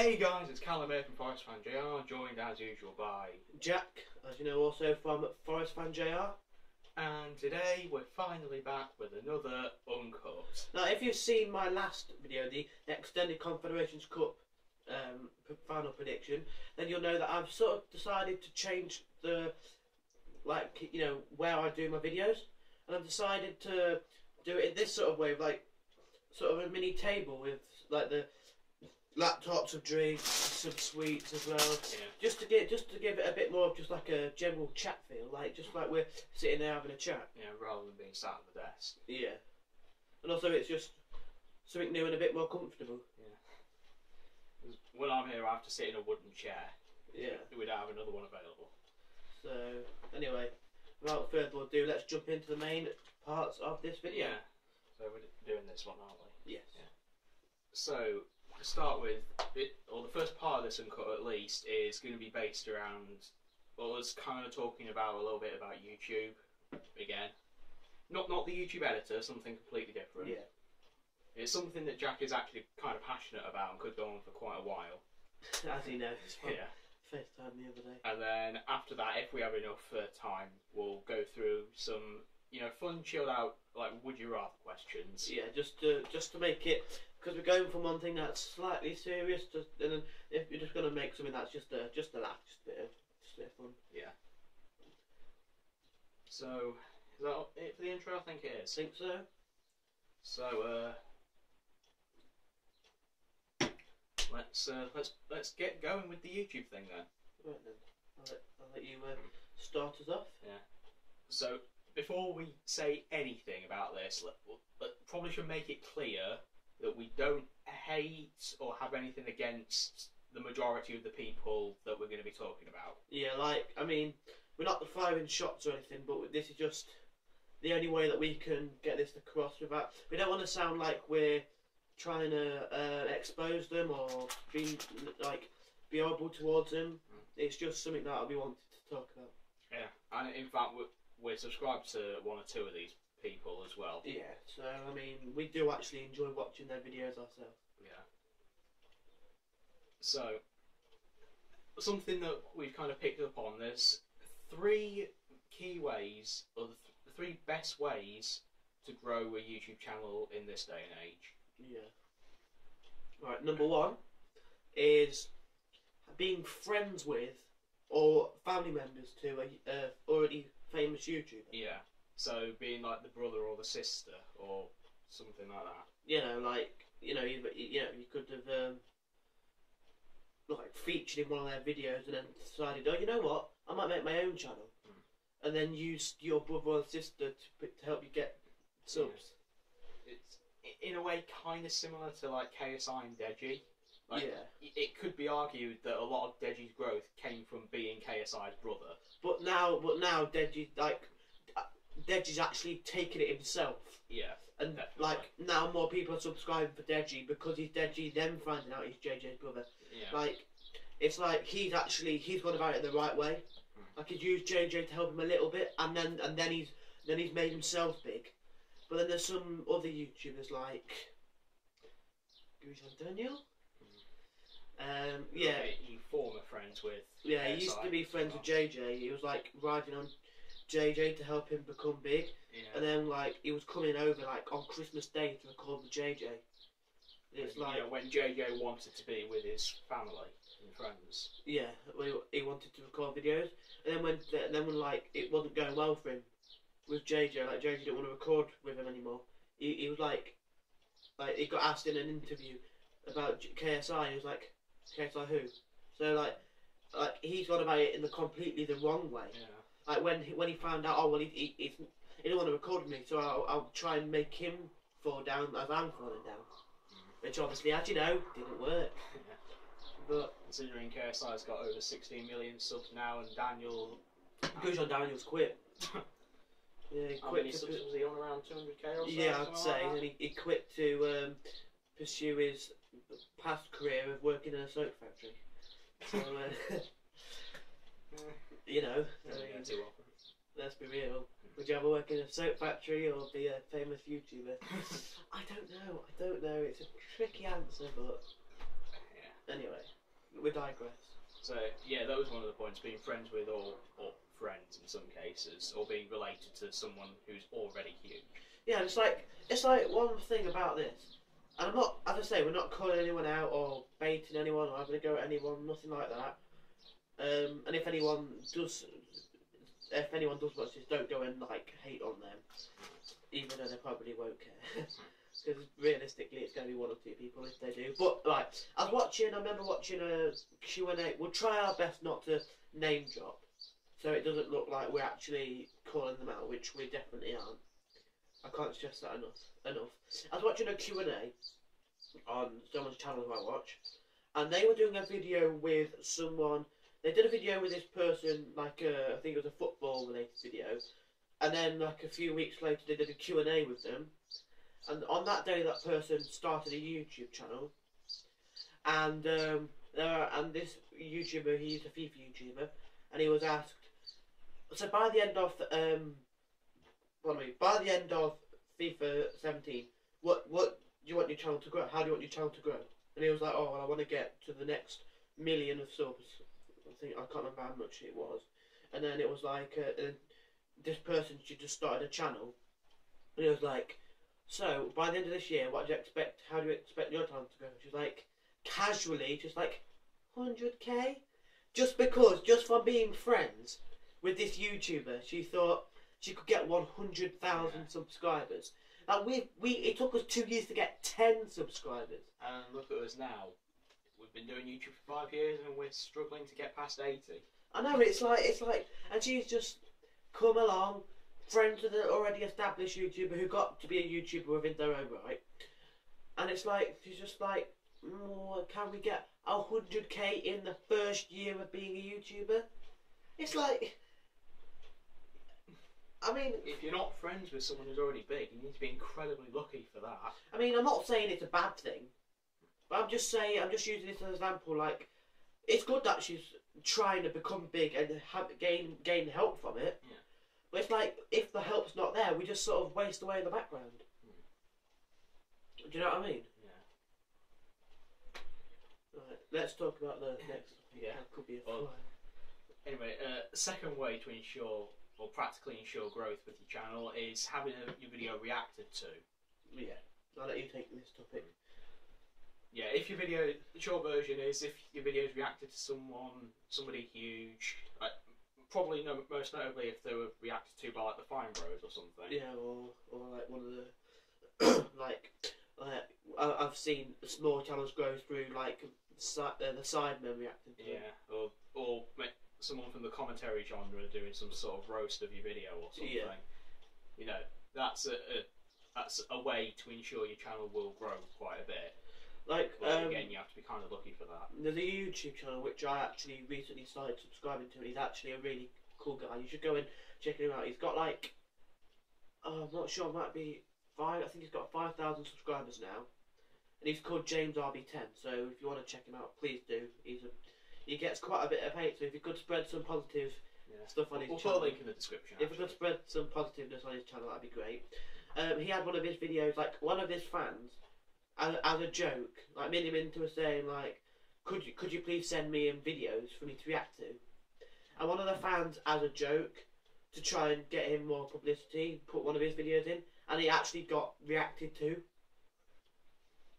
Hey guys, it's Callum here from forestfanjr, joined as usual by Jack, as you know, also from forestfanjr. And today we're finally back with another Uncut. Now, if you've seen my last video, the Extended Confederations Cup final prediction, then you'll know that I've sort of decided to change the, where I do my videos, and I've decided to do it in this sort of way, like sort of a mini table with like the laptops of drinks, some sweets as well. Yeah. Just to give it a bit more of just like a general chat feel, like just like we're sitting there having a chat. Yeah, rather than being sat at the desk. Yeah. And also it's just something new and a bit more comfortable. Yeah. 'Cause when I'm here I have to sit in a wooden chair. Yeah. We don't have another one available. So anyway, without further ado, let's jump into the main parts of this video. Yeah. So we're doing this one, aren't we? Yes. Yeah. So to start with, the first part of this Uncut at least is going to be based around us kind of talking about a little bit about YouTube again. Not the YouTube editor, something completely different. Yeah. It's something that Jack is actually kind of passionate about and could go on for quite a while. As he knows. Yeah. FaceTime the other day. And then after that, if we have enough time, we'll go through some, fun, chilled out, like would you rather questions. Yeah, just to make it, because we're going from one thing that's slightly serious to, and then if you're just going to make something that's just a laugh, just a bit of fun. Yeah. So is that it for the intro? I think it is. Think so. So let's get going with the YouTube thing then. Right then, I'll let you start us off. Yeah. So before we say anything about this, probably should make it clear that we don't hate or have anything against the majority of the people that we're going to be talking about. Yeah, we're not firing shots or anything, but this is just the only way that we can get this across without. We don't want to sound like we're trying to expose them or be horrible towards them. It's just something that we wanted to talk about. Yeah, and in fact, we're subscribed to one or two of these people as well. Yeah, so we do actually enjoy watching their videos ourselves. Yeah. So, something that we've kind of picked up on, there's three key ways, or the three best ways to grow a YouTube channel in this day and age. Yeah. Right, number one is being friends with or family members to a already famous YouTuber. Yeah. So being like the brother or the sister or something like that. You could have featured in one of their videos and then decided, oh, you know what, I might make my own channel, and then use your brother or sister to help you get subs. It's in a way kind of similar to like KSI and Deji. Yeah. It could be argued that a lot of Deji's growth came from being KSI's brother. But now Deji's actually taken it himself. Yeah. And definitely. now more people are subscribing for Deji because he's Deji, then finding out he's JJ's brother. Yeah. It's like he's gone about it the right way. Like he's used JJ to help him a little bit, and then he's made himself big. But then there's some other YouTubers like Daniel. Yeah. You former friends with. Yeah, he used to be friends with JJ. He was like riding on JJ to help him become big. Yeah. And then he was coming over on Christmas Day to record with JJ. It's when JJ wanted to be with his family and friends. Yeah, he wanted to record videos, and then when it wasn't going well for him with JJ, JJ didn't want to record with him anymore. He was he got asked in an interview about KSI. He was like, KSI who? So he's gone about it in completely the wrong way. Yeah. When he found out, oh well, he didn't want to record with me, so I'll try and make him fall down as I'm falling down. Which obviously, as you know, didn't work. Yeah. But considering KSI's got over 16 million subs now, and Daniel. Daniel's quit. Yeah, he quit. How many subs was he on? Around 200k or so? Yeah, I'd say. And he quit to pursue his past career of working in a soap factory. So, too often. Let's be real. Would you ever work in a soap factory or be a famous YouTuber? I don't know. It's a tricky answer, but Anyway, we digress. So yeah, that was one of the points: being friends with or friends in some cases, or being related to someone who's already huge. Yeah, it's like one thing about this, and I'm not, as I say, we're not calling anyone out or baiting anyone or having a go at anyone, nothing like that. And if anyone does watch this, don't go and like hate on them, even though they probably won't care. Because realistically, it's going to be one or two people if they do. But like, I remember watching a Q&A. We'll try our best not to name drop, so it doesn't look like we're actually calling them out, which we definitely aren't. I can't stress that enough. I was watching a Q&A on someone's channel who I watch, and they were doing a video with someone. They did a video with this person, like I think it was a football related video, and then like a few weeks later they did a Q&A with them. And on that day, that person started a YouTube channel, and this YouTuber, he's a FIFA YouTuber, and he was asked, so by the end of FIFA 17, what do you want your channel to grow? How do you want your channel to grow? And he was like, oh, well, I want to get to the next 1 million of subs. I can't remember how much it was. And then it was like, this person, she just started a channel, and he was like, so, by the end of this year, what do you expect? How do you expect your channel to go? She's like, casually, just like, 100k? Just from being friends with this YouTuber, she thought she could get 100,000 subscribers. Now, it took us 2 years to get 10 subscribers. And look at us now. We've been doing YouTube for 5 years and we're struggling to get past 80. I know, it's like, and she's just come along, friends with an already established YouTuber who got to be a YouTuber within their own right, and it's like she's just like, can we get 100k in the first year of being a YouTuber? It's like, I mean, if you're not friends with someone who's already big, you need to be incredibly lucky for that. I mean, I'm not saying it's a bad thing, but I'm just using this as an example. Like, it's good that she's trying to become big and gain help from it. Yeah. But it's like, if the help's not there, we just sort of waste away in the background. Do you know what I mean? Yeah. Right, let's talk about the next. Yeah. That could be a Well, anyway, second way to ensure, or practically ensure growth with your channel is having your video reacted to. Yeah. I'll let you take this topic. Yeah, if your video, the short version is, if your video is reacted to somebody huge, probably most notably if they were reacted to by like the Fine Bros or something. Yeah, or like one of the I've seen small channels grow through like the Sidemen reacting to it. Yeah, or someone from the commentary genre doing some sort of roast of your video or something. Yeah. You know, that's a way to ensure your channel will grow quite a bit. Like, but again, you have to be kind of lucky for that. There's a YouTube channel which I actually recently started subscribing to, and he's actually a really cool guy. You should go and check him out. He's got like, I'm not sure, it might be 5. I think he's got 5,000 subscribers now, and he's called James RB10. So if you want to check him out, please do. He gets quite a bit of hate. So if you could spread some positive stuff on his channel, we'll put a link in the description. If we could spread some positiveness on his channel, that'd be great. He had one of his videos, like one of his fans, as a joke, like made him into saying like, could you please send me in videos for me to react to? And one of the fans, as a joke, to try and get him more publicity, put one of his videos in, and he actually got reacted to.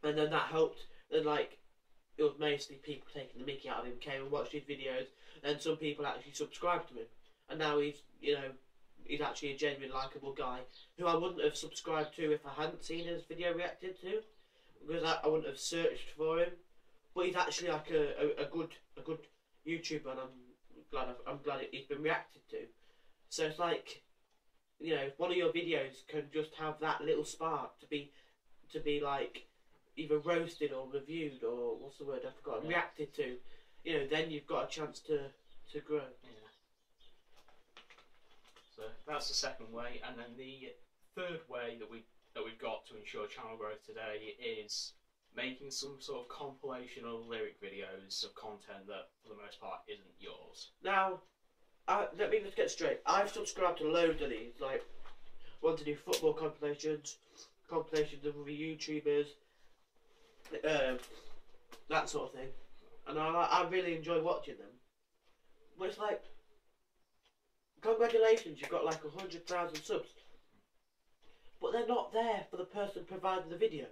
And then that helped. Then like, it was mostly people taking the mickey out of him, came and watched his videos, and some people actually subscribed to him. And now he's actually a genuine likeable guy who I wouldn't have subscribed to if I hadn't seen his video reacted to, because I wouldn't have searched for him. But he's actually like a good YouTuber, and I'm glad he's been reacted to. So it's like, if one of your videos can just have that little spark to be like either roasted or reviewed, or what's the word I forgot, reacted to, then you've got a chance to grow. Yeah. So that's the second way, and then the third way that we've got to ensure channel growth today is making some sort of compilation or lyric videos of content that, for the most part, isn't yours. Now, let me just get straight. I've subscribed to loads of these, like, want to do football compilations of other YouTubers, that sort of thing. and I really enjoy watching them. But it's like, congratulations, you've got like 100,000 subs, but they're not there for the person providing the video.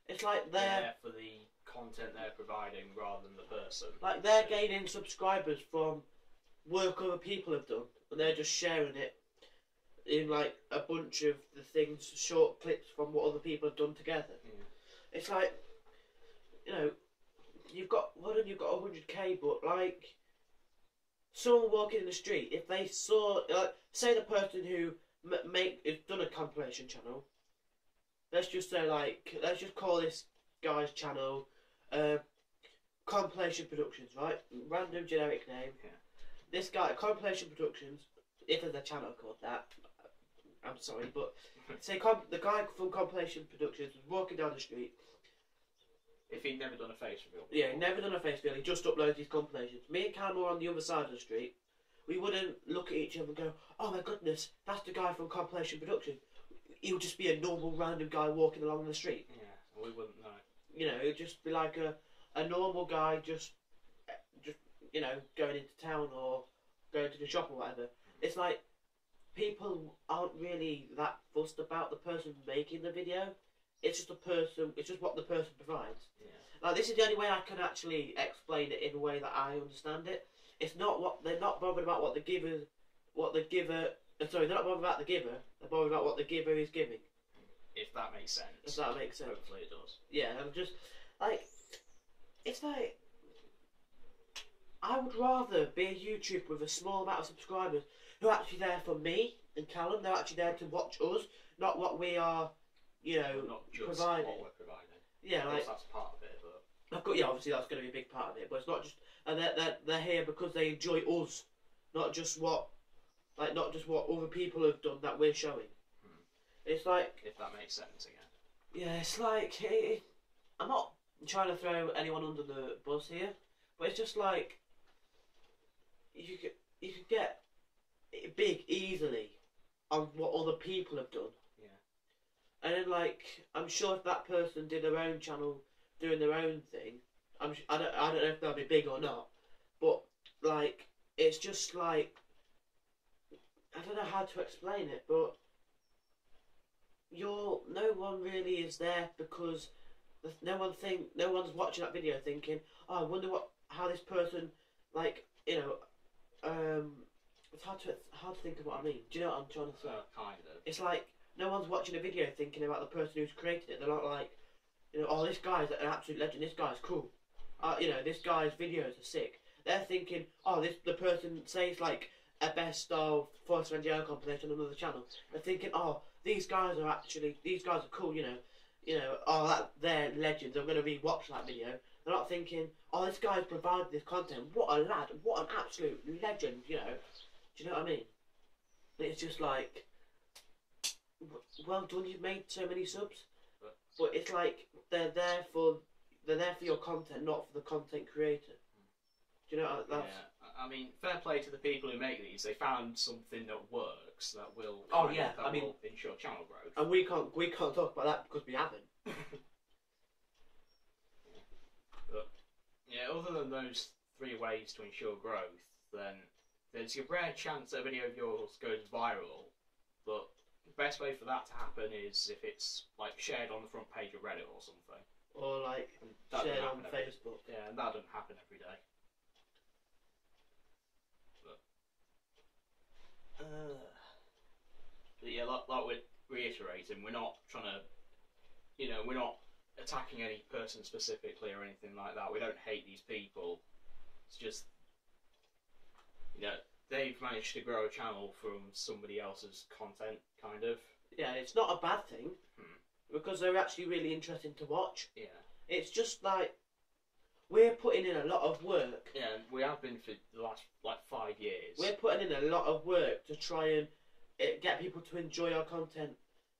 It's like they're there for the content they're providing rather than the person. Like they're gaining subscribers from work other people have done, and they're just sharing it in like a bunch of the things, short clips from what other people have done together. Yeah. It's like, you know, you've got 100k, but like someone walking in the street, if they saw, like, say the person who has done a compilation channel, let's just say let's just call this guy's channel Compilation Productions, right? Random generic name. Yeah. This guy, Compilation Productions, if there's a channel called that, I'm sorry, but say the guy from Compilation Productions was walking down the street. If he'd never done a face reveal. Yeah, he'd never done a face reveal, he just uploaded his compilations. Me and Cam were on the other side of the street. We wouldn't look at each other and go, oh my goodness, that's the guy from Compilation Productions. He would just be a normal random guy walking along the street. Yeah, we wouldn't know. You know, it would just be like a normal guy just you know, going into town or going to the shop or whatever. It's like people aren't really that fussed about the person making the video. It's just it's just what the person provides. Yeah. Like, this is the only way I can actually explain it in a way that I understand it. It's not what they're not bothered about what the giver they're not bothered about the giver, they're bothered about what the giver is giving. If that makes sense. If that makes sense. Hopefully it does. Yeah, I'm just like, it's like, I would rather be a YouTuber with a small amount of subscribers who are actually there for me and Callum. They're actually there to watch us, not what we are, you know, not just providing. what we're providing. Yeah, like, that's part of it, but I've got, yeah, obviously that's going to be a big part of it, but it's not just, and they're here because they enjoy us, not just what other people have done that we're showing. It's like, if that makes sense again. Yeah, it's like, I'm not trying to throw anyone under the bus here, but it's just like, you could get big easily on what other people have done. Yeah. And then, like, I'm sure if that person did their own channel doing their own thing, I don't know if they'll be big or not, but like, it's just like, I don't know how to explain it, but no one really is there because no one's watching that video thinking, oh, I wonder how this person, like, you know, it's hard to think of what I mean. Do you know what I'm trying to say? Kind of. It's like no one's watching a video thinking about the person who's created it. They're not like, you know, oh, this guy's an absolute legend. This guy's cool. You know, this guy's videos are sick. They're thinking, oh, the person says like a best of forestfanjr compilation on another channel. They're thinking, oh, these guys are cool. You know, oh, they're legends. I'm going to re-watch that video. They're not thinking, oh, this guy's provided this content. What a lad. What an absolute legend, you know. Do you know what I mean? It's just like, well done, you've made so many subs. But it's like, they're there for your content, not for the content creator. Do you know what Yeah, I mean, fair play to the people who make these. They found something that works, that will will ensure channel growth. And we can't talk about that because we haven't. But yeah, other than those 3 ways to ensure growth, then there's a rare chance that a video of yours goes viral. But the best way for that to happen is if it's like shared on the front page of Reddit or something, or like shared on Facebook. Yeah, and that doesn't happen every day. But yeah, like we're reiterating, we're not trying to, you know, we're not attacking any person specifically or anything like that. We don't hate these people. It's just, you know, they've managed to grow a channel from somebody else's content, kind of. Yeah, it's not a bad thing, because they're actually really interesting to watch. Yeah. It's just like, we're putting in a lot of work. Yeah, we have been for the last, like, 5 years. We're putting in a lot of work to try and get people to enjoy our content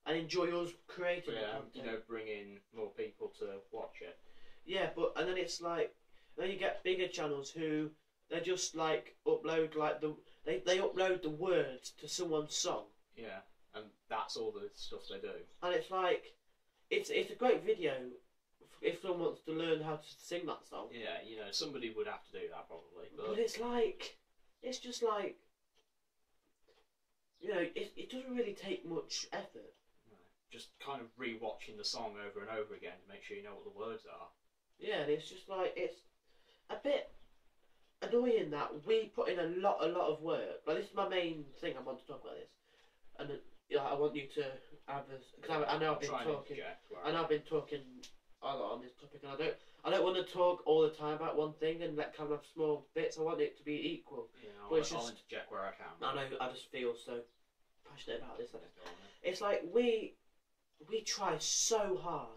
and enjoy us creating the content. You know, bring in more people to watch it. Yeah, and then it's like, then you get bigger channels who, they just like upload like they upload the words to someone's song. Yeah, and that's all the stuff they do. And it's like, it's a great video if someone wants to learn how to sing that song. Yeah, you know, somebody would have to do that probably. But it's like, it's just like, you know, it doesn't really take much effort. No, just kind of re-watching the song over and over again to make sure you know what the words are. Yeah, and it's just like, it's a bit annoying that we put in a lot of work. Like, this is my main thing. I want to talk about this, and I want you to have this, because I know I've been talking. I know I've been talking a lot on this topic, and I don't want to talk all the time about one thing and let kind of small bits. I want it to be equal. Yeah, I'll interject where I can. I know. I just feel so passionate about this. It's like we try so hard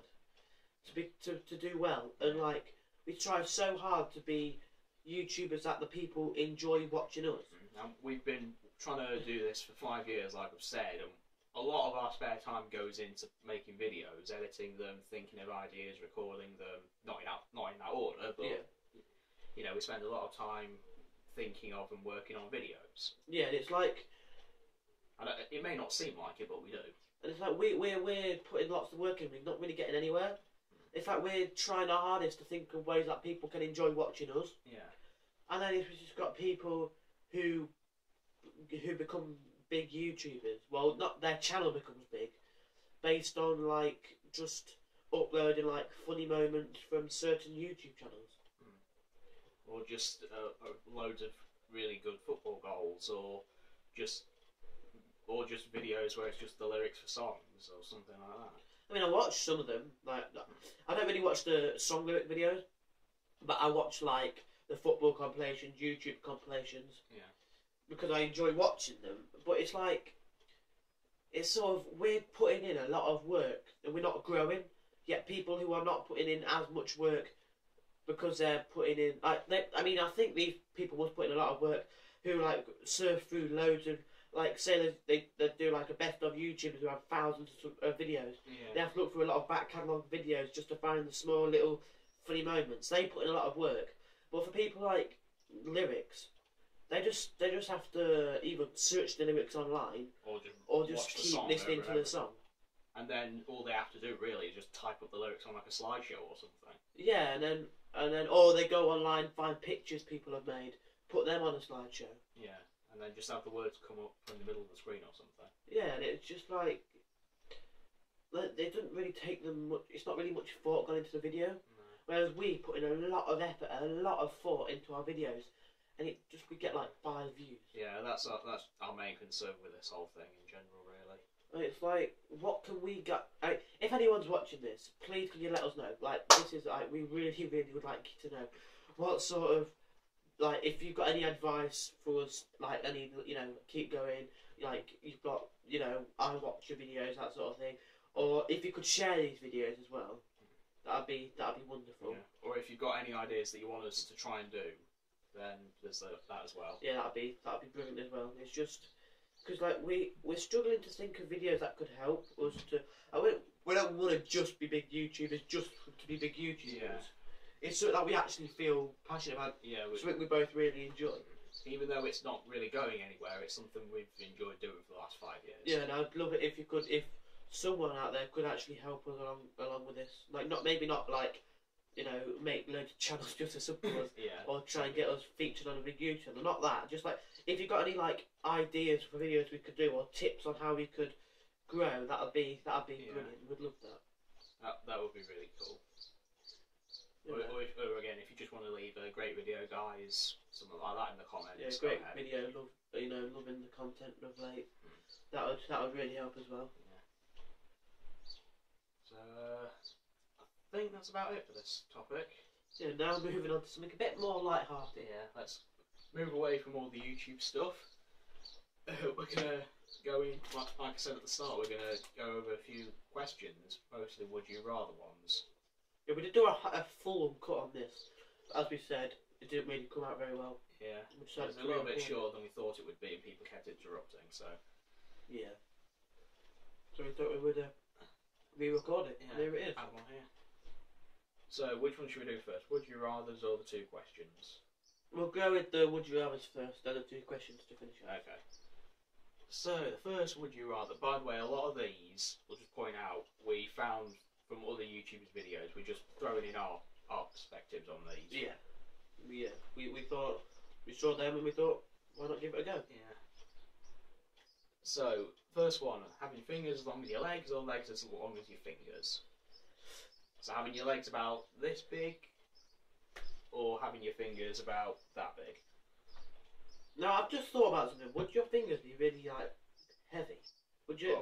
to do well, and like we try so hard to be YouTubers that the people enjoy watching us. And we've been trying to do this for 5 years, like I've said, and a lot of our spare time goes into making videos, editing them, thinking of ideas, recording them. Not in that order, but you know, we spend a lot of time thinking of and working on videos. Yeah, and it's like, and it may not seem like it, but we do. And it's like we're putting lots of work in, we're not really getting anywhere. It's like we're trying our hardest to think of ways that people can enjoy watching us. Yeah. And then we've just got people who become big YouTubers. Well, not their channel becomes big, based on like just uploading like funny moments from certain YouTube channels. Or just loads of really good football goals, or just videos where it's just the lyrics for songs or something like that. I mean, I watch some of them. Like, I don't really watch the song lyric videos, but I watch like the football compilations, YouTube compilations. Yeah. Because I enjoy watching them. But it's like, it's sort of, we're putting in a lot of work and we're not growing. Yet people who are not putting in as much work because they're putting in, like, I mean, I think these people must put in a lot of work who like surf through loads of, like, say they do like a best of YouTubers who have thousands of videos. Yeah. They have to look through a lot of back catalogue videos just to find the small little funny moments. They put in a lot of work. But for people like lyrics, they just have to either search the lyrics online or just keep listening to the song. And then all they have to do really is just type up the lyrics on like a slideshow or something. Yeah, and then or they go online, find pictures people have made, put them on a slideshow. Yeah. And then just have the words come up from the middle of the screen or something. Yeah, and it's just like, they don't really take them much. It's not really much thought gone into the video. No. Whereas we put in a lot of effort, a lot of thought into our videos, and we get like 5 views. Yeah, that's our main concern with this whole thing in general, really. And it's like, what can we get? If anyone's watching this, please can you let us know? Like, this is like, we really would like you to know what sort of, like, if you've got any advice for us, like any, you know, keep going, like you've got, you know, I watch your videos, that sort of thing, or if you could share these videos as well, that'd be wonderful. Yeah. Or if you've got any ideas that you want us to try and do, then there's that as well. Yeah, that'd be brilliant as well. It's just because like we're struggling to think of videos that could help us to. We don't want to just be big YouTubers, just to be big YouTubers. Yeah. It's something that we actually feel passionate about. Yeah, something we both really enjoy. Even though it's not really going anywhere, it's something we've enjoyed doing for the last 5 years. Yeah, and I'd love it if someone out there could actually help us along with this. Like, maybe not like, you know, make loads of channels just to support us, Yeah. or try and get us featured on a big YouTube channel. Not that. Just like, if you've got any like ideas for videos we could do, or tips on how we could grow, that'd be brilliant. We'd love that. That would be really cool. Yeah. Or again, if you just want to leave a great video, guys, something like that in the comments. Yeah, great video. Loving the content of late. That would really help as well. Yeah. So I think that's about it for this topic. Yeah. Now moving on to something a bit more light-hearted. Yeah. Let's move away from all the YouTube stuff. We're gonna go in, like I said at the start, we're gonna go over a few questions, mostly would you rather ones. Yeah, we did do a full cut on this, but as we said, it didn't really come out very well. Yeah, it was a little bit shorter than we thought it would be, and people kept interrupting, so... Yeah. So we thought we would re-record it, and here it is. Add one here. So, which one should we do first? Would you rathers or the 2 questions? We'll go with the would you rathers first, then the 2 questions to finish off. Okay. So, the first would you rather... By the way, a lot of these, we'll just point out, we found from other YouTubers' videos. We're just throwing in our perspectives on these. Yeah. We thought, we saw them and we thought, why not give it a go? Yeah. So, first one, having fingers as long as your legs, or legs as long as your fingers. So having your legs about this big, or having your fingers about that big. Now, I've just thought about something. Would your fingers be really, like, heavy? Would you?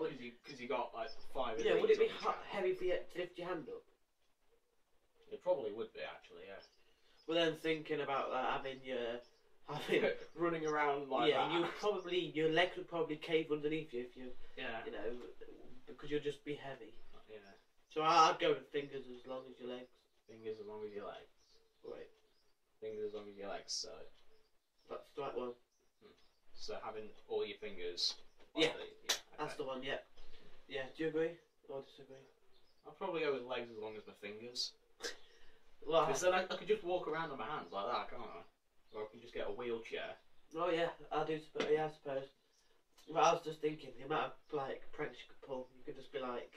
Because you got like 5 of Yeah, these would it be on each hand. heavy for you to lift your hand up? It probably would be, actually, yeah. Well, then thinking about that, having running around like yeah, that. your legs would probably cave underneath you if you, Yeah. you know, because you'll just be heavy. Yeah. So I'd go with fingers as long as your legs. Fingers as long as your legs. Right. Fingers as long as your legs, so. That's the right one. So having all your fingers. Yeah. Okay. That's the one, yeah. Yeah, do you agree or disagree? I'll probably go with legs as long as my fingers. Well, Because then I could just walk around on my hands like that, can't I? Or I can just get a wheelchair. oh yeah, I do suppose. Yeah, I suppose. But I was just thinking the amount of like pranks you could pull. You could just be like,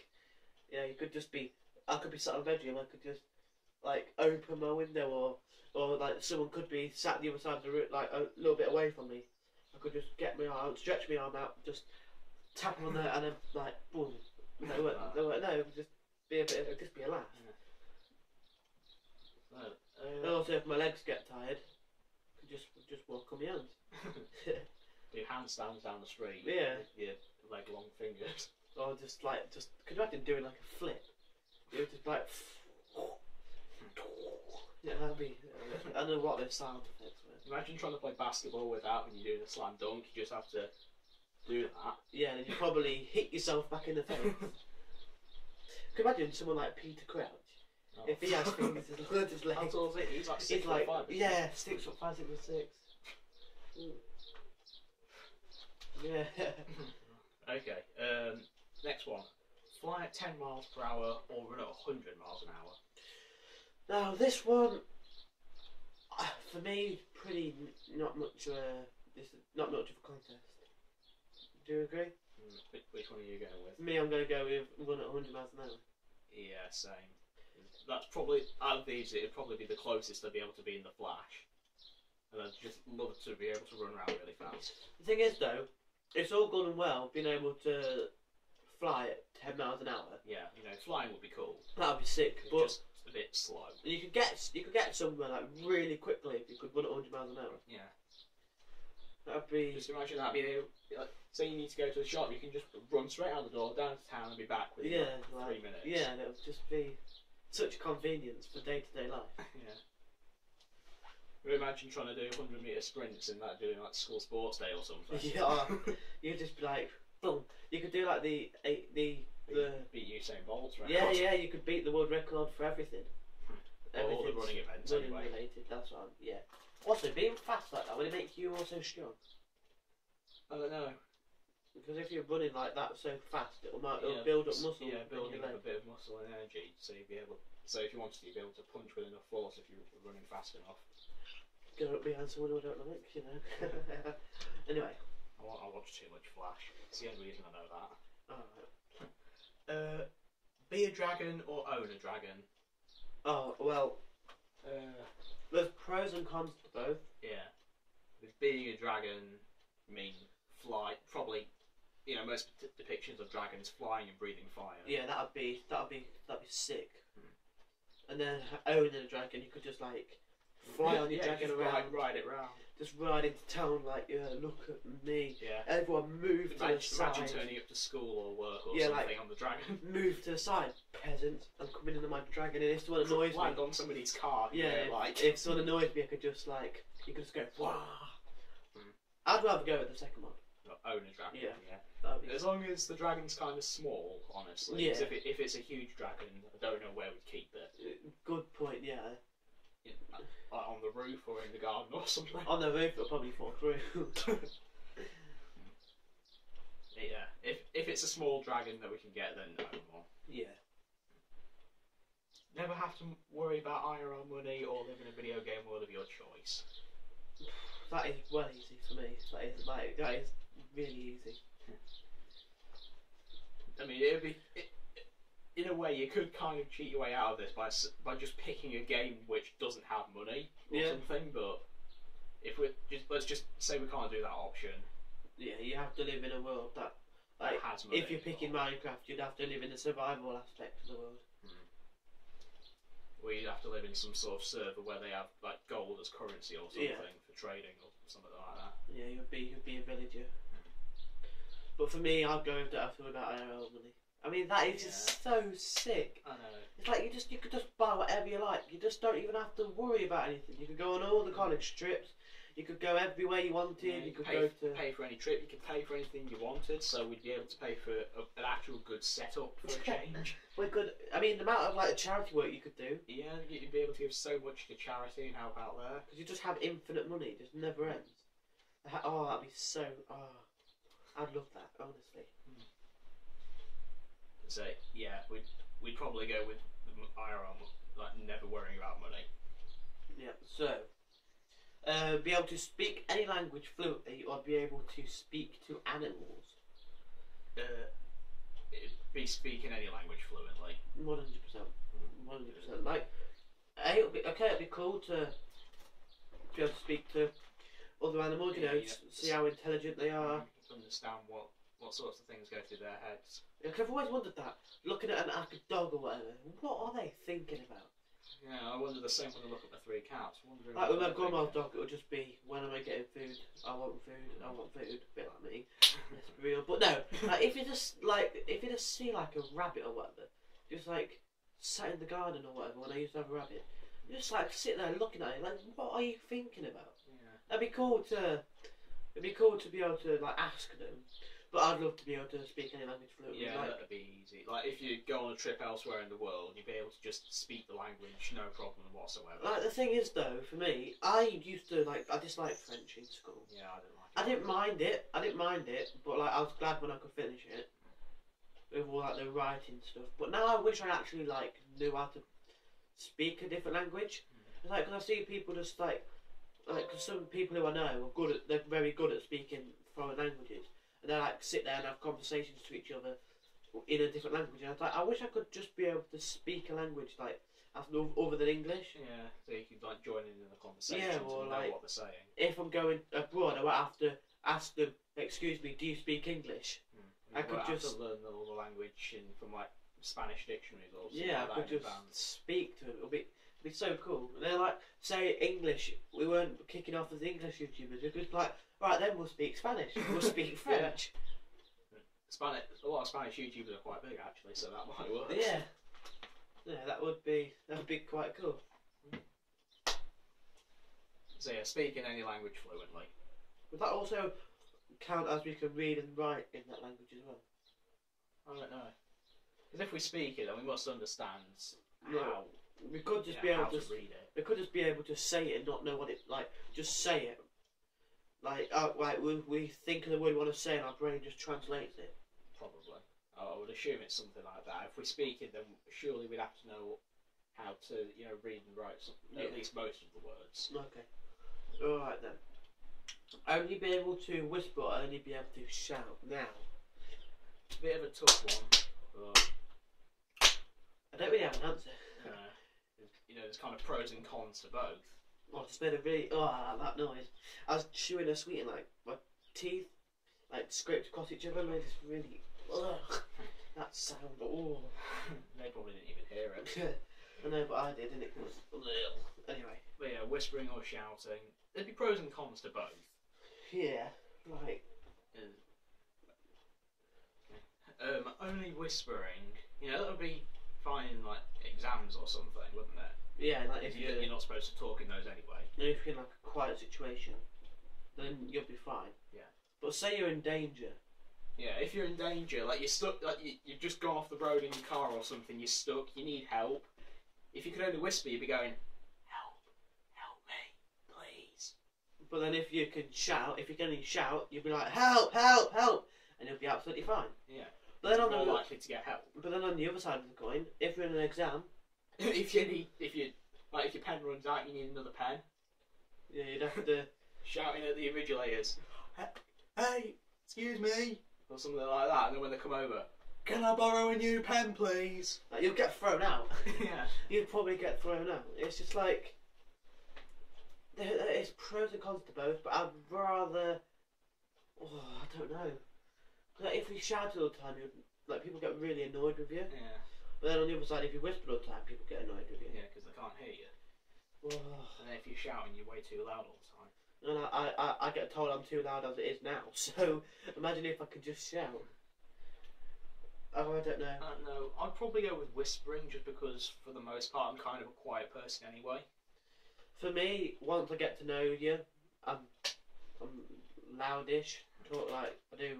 yeah, you could just be. I could be sat in the bedroom. I could just like open my window, or like someone could be sat the other side of the room, like a little bit away from me. I could just get my arm, stretch my arm out, just tap them on there, and then like boom. No, it would just be a bit. It'd just be a laugh. And also, if my legs get tired, I could just walk on my hands. Do handstands down the street. Yeah. With your leg long fingers. Or could you imagine doing like a flip? You just like, yeah, that'd be. I don't know what those sound effects were. Imagine trying to play basketball without when you're doing a slam dunk. You just have to do that. Yeah, and you probably hit yourself back in the face. Could you imagine someone like Peter Crouch? Oh. If he has fingers as long as his legs. How tall is he? He's like 6'5". He's like, yeah, 6'5", 6'6". Yeah. Okay. Next one. Fly at 10 miles per hour or run at 100 miles an hour. Now this one, for me, pretty not much. This is not much of a contest. Do you agree? Which one are you going with? Me, I'm going to go with run at 100 miles an hour. Yeah, same. That's probably, out of these, it'd probably be the closest I'd be able to be in the Flash. And I'd just love to be able to run around really fast. The thing is, though, it's all good and well being able to fly at 10 miles an hour. Yeah, flying would be cool. That would be sick, It's but just a bit slow. you could get somewhere like really quickly if you could run at 100 miles an hour. Yeah. That'd be. Just imagine that being able, say you need to go to the shop, you can just run straight out the door, down to town, and be back within 3 minutes. Yeah, and it would just be such a convenience for day-to-day life. Yeah. But imagine trying to do 100-metre sprints and that doing like school sports day or something. Yeah, you'd just be like, boom. You could do like the beat Usain Bolt's record. Yeah, you could beat the world record for everything. All the running events running anyway. related. That's what. Yeah. Also, being fast like that, would it make you also strong? I don't know. Because if you're running like that so fast, it'll Yeah, build up muscle. Yeah, building in your up a leg. bit of muscle and energy, so you'd be able. So if you wanted to, you'd be able to punch with enough force if you're running fast enough. Go up behind someone who I don't like, you know. Anyway. I watch too much Flash. It's the only reason I know that. Alright. Be a dragon or own a dragon. Oh well. There's pros and cons to both. Yeah. With being a dragon, mean fly. Probably, most depictions of dragons flying and breathing fire. Yeah, that'd be sick. And then owning a dragon, you could just like fly on your dragon just around, ride it round. just ride into town like, look at me. Yeah. Everyone move to the side. Imagine turning up to school or work or Yeah, something like, on the dragon. Move to the side, peasant. I'm coming into my dragon, and if someone annoys me, Land on somebody's car. yeah, if someone annoys me, I could just like, you could just go, wah. I'd rather go with the second one. Own a dragon. Yeah. Yeah. As long as the dragon's kind of small, honestly. Yeah. 'Cause if it's a huge dragon, I don't know where we'd keep it. Good point. Yeah. Like on the roof or in the garden or something. On the roof, it'll probably fall through. Yeah. If it's a small dragon that we can get, then no more. Yeah. Never have to worry about IRL money or live in a video game world of your choice. That is well easy for me. That is really easy. I mean, it'd be in a way, you could kind of cheat your way out of this by just picking a game which doesn't have money or something. But if let's just say we can't do that option. Yeah, you have to live in a world that like has money. If you're picking Minecraft, you'd have to live in the survival aspect of the world. Or you'd have to live in some sort of server where they have like gold as currency or something for trading or something like that. Yeah, you'd be a villager. But for me, I'd go with that without IRL money. I mean, that is just so sick. I know. It's like you could just buy whatever you like. You just don't even have to worry about anything. You could go on all the college trips. You could go everywhere you wanted. Yeah, you could pay for any trip. You could pay for anything you wanted. So we'd be able to pay for an actual good setup for a change. We could. I mean, the amount of like charity work you could do. Yeah, you'd be able to give so much to charity and help out there. Because you just have infinite money. It just never ends. Oh, that'd be so. Oh, I'd love that, honestly. So yeah, we'd probably go with the IRL, like never worrying about money. Yeah. So. Be able to speak any language fluently, or be able to speak to animals. Be speaking any language fluently. 100%. 100%. Like, it'd be cool to be able to speak to other animals. You know, see how intelligent they are. Understand what sorts of things go through their heads. Yeah, 'cause I've always wondered that. Looking at a dog or whatever, what are they thinking about? Yeah, I wonder the same when I look at the three cats. Like with my grandma's dog, it would just be, when am I getting food? I want food. I want food. A bit like me. Let's be real. But no, like if you just see like a rabbit or whatever, just like sat in the garden or whatever when I used to have a rabbit, you just like sit there looking at it, like what are you thinking about? Yeah. It'd be cool to be able to like ask them. But I'd love to be able to speak any language fluently. Yeah, that'd be easy. Like, if you go on a trip elsewhere in the world, you'd be able to just speak the language, no problem whatsoever. Like, the thing is, though, for me, I disliked French in school. Yeah, I didn't like it. I didn't mind it, but, like, I was glad when I could finish it. With all, like, the writing stuff. But now I wish I actually, like, knew how to speak a different language. It's like, because I see people just, like, cause some people who I know they're very good at speaking foreign languages. And they like sit there and have conversations to each other in a different language. And I was like, I wish I could just be able to speak a language like other than English. Yeah, so you could like join in the conversation or and like, know what they're saying. If I'm going abroad, I won't have to ask them, "Excuse me, do you speak English?" I could just have to learn all the language from like Spanish dictionaries or something. Yeah, I could just speak to them. It'll be so cool. And they're like, say English. We weren't kicking off as English YouTubers. It was like, right, then we'll speak Spanish. We'll speak French. A lot of Spanish YouTubers are quite big actually, so that might work. Yeah, that would be quite cool. So yeah, speaking any language fluently. Would that also count as we can read and write in that language as well? I don't know. Because if we speak it, then we must understand how. We could just be able to read it. We could just be able to say it and not know what it like. Just say it. Like, we think of the word we want to say, and our brain just translates it. Probably. I would assume it's something like that. If we speak it, then surely we'd have to know how to, read and write at least most of the words. Okay. All right then. Only be able to whisper, or only be able to shout. Now, it's a bit of a tough one. But I don't really have an answer. There's kind of pros and cons to both. Oh, it's made a really that noise. I was chewing a sweet and like my teeth like scraped across each other and made this really that sound. Oh, they probably didn't even hear it. I know, but I did, and it was anyway. But yeah, whispering or shouting. There'd be pros and cons to both. Yeah, right. Only whispering. That would be fine in like exams or something, wouldn't it? Yeah, like if you're not supposed to talk in those anyway. If you're in like a quiet situation, then you'll be fine. Yeah. But say you're in danger. Yeah, if you're in danger, like you're stuck, like you've just gone off the road in your car or something, you're stuck, you need help. If you could only whisper, you'd be going, help me, please. But then if you can only shout, you'd be like, help, help, help, and you'll be absolutely fine. Yeah. But then you're more likely to get help. But then on the other side of the coin, if you're in an exam, if your pen runs out, you need another pen. Yeah, you'd have to shouting at the invigilators, "Hey, excuse me," or something like that. And then when they come over, Can I borrow a new pen, please? Like, you'll get thrown out. Yeah. You'd probably get thrown out. It's just like, it's pros and cons to both, but I'd rather, I don't know. Like, if we shout all the time, like, people get really annoyed with you. Yeah. But then on the other side, if you whisper all the time, people get annoyed with you. Yeah, because they can't hear you. Oh. And then if you're shouting, you're way too loud all the time. And I get told I'm too loud as it is now, so imagine if I could just shout. Oh, I don't know. I don't know. I'd probably go with whispering, just because, for the most part, I'm kind of a quiet person anyway. For me, once I get to know you, I'm loudish, talk like I do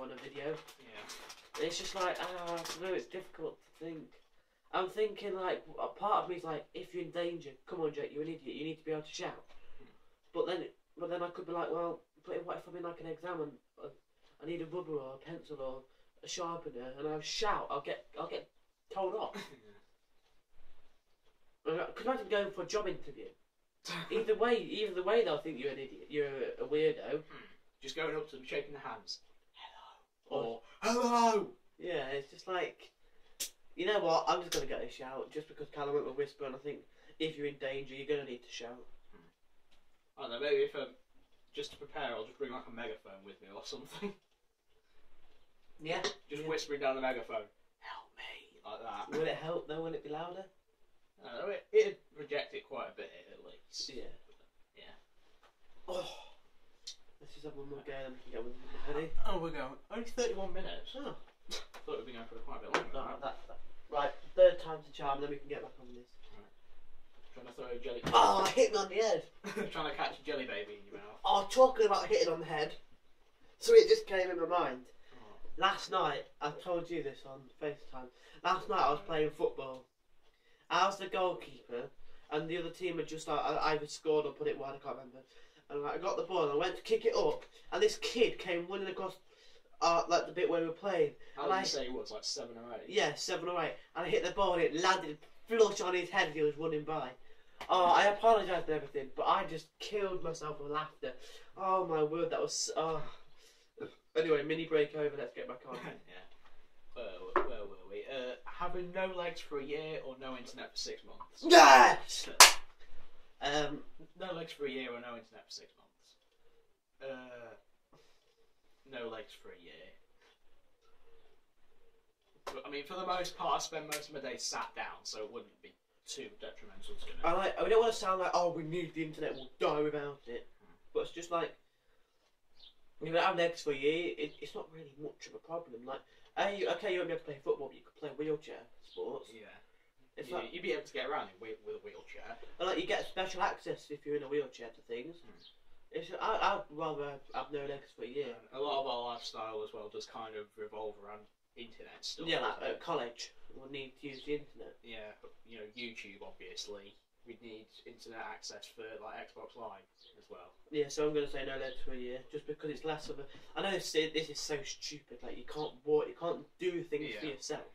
on a video. Yeah. And it's just like, I don't know, it's difficult to think. I'm thinking, like, a part of me is like, if you're in danger, come on, Jake, you're an idiot, you need to be able to shout. But then I could be like, well, but what if I'm in like an exam and I need a rubber or a pencil or a sharpener, and I shout, I'll get told off. Could imagine going for a job interview. Either way, they'll think you're an idiot, you're a weirdo. Just going up to them, shaking their hands. Hello. Or hello. Yeah, it's just like, you know what? I'm just gonna get a shout just because Callum went with whisper, and I think if you're in danger, you're gonna need to shout. I don't know. Maybe if just to prepare, I'll just bring like a megaphone with me or something. Yeah. Just whispering down the megaphone. Help me, like that. Will it help though? Will it be louder? I don't know. It'd reject it quite a bit at least. Yeah. Yeah. Oh. Let's just have one more go and we can get one ready. Oh, we're going. Only 31 minutes. Oh. Thought we'd be going for quite a bit longer. No, that. Right, third time's the charm, then we can get back on this. Trying to throw a jelly. Oh, I hit me on the head. Trying to catch a jelly baby in your mouth. Oh, talking about hitting on the head. So it just came in my mind. Oh. Last night, I told you this on FaceTime. Last night I was playing football. I was the goalkeeper, and the other team had just either scored or put it wide, I can't remember. And I got the ball and I went to kick it up, and this kid came running across like the bit where we were playing. How did you say it was? Like 7 or 8? Yeah, 7 or 8. And I hit the ball and it landed flush on his head as he was running by. Oh, I apologise for everything, but I just killed myself with laughter. Oh my word, that was... Oh. Anyway, mini break over, let's get back on. Yeah. Where were we? Having no legs for a year or no internet for 6 months? Yes! No legs for a year or no internet for 6 months? No legs for a year. But, I mean, for the most part, I spend most of my day sat down, so it wouldn't be too detrimental to me. I don't want to sound like, oh, we need the internet, we'll die without it. But it's just like, you don't have legs for a year, it's not really much of a problem. Like, you won't be able to play football, but you could play wheelchair sports. Yeah. It's like, you'd be able to get around with a wheelchair. And like, you get special access if you're in a wheelchair to things. I'd rather have no legs for a year. A lot of our lifestyle as well does kind of revolve around internet stuff. Yeah, like at college, we'll need to use the internet. Yeah, but, YouTube, obviously, we'd need internet access for like Xbox Live as well. Yeah, so I'm going to say no legs for a year, just because it's less of a... I know this is so stupid, like you can't walk, you can't do things for yourself.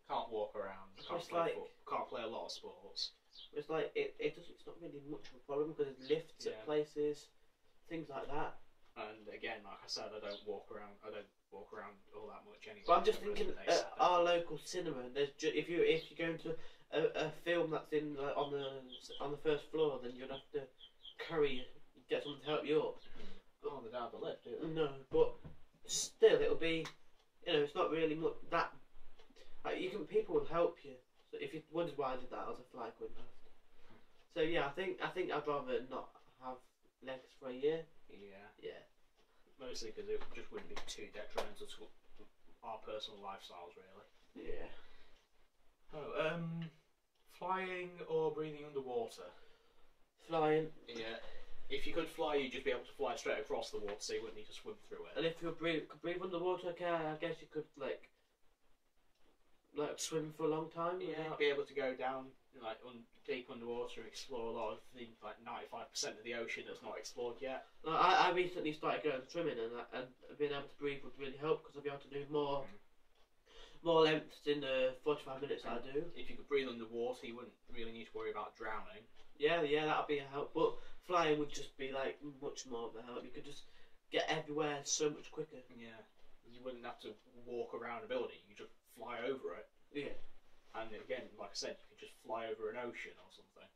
Can't walk around, can't play a lot of sports. It's like, it's not really much of a problem, because there's lifts at places, things like that. And again, like I said, I don't walk around all that much anyway. But I'm just thinking, at our local cinema, there's if you go into a film that's in on the first floor, then you'd have to get someone to help you up. Oh, they're down the lift, do they? No, but still, it'll be, it's not really much that. Like, people will help you. So if you wondered why I did that, I was a fly going past. So yeah, I think I'd rather not have legs for a year. Yeah. Mostly because it just wouldn't be too detrimental to our personal lifestyles, really. Yeah. Oh, flying or breathing underwater? Flying. Yeah. If you could fly, you'd just be able to fly straight across the water, so you wouldn't need to swim through it. And if you could breathe underwater, okay, I guess you could like swim for a long time. Yeah, be able to go down deep underwater and explore a lot of the 95% of the ocean that's not explored yet. I recently started going swimming, and being able to breathe would really help, because I'd be able to do more lengths in the 45 minutes that I do. If you could breathe underwater, you wouldn't really need to worry about drowning. Yeah, that'd be a help. But flying would just be like much more of a help. You could just get everywhere so much quicker. Yeah. You wouldn't have to walk around a building. You could just fly over it. Yeah. And again, like I said, you could just fly over an ocean or something.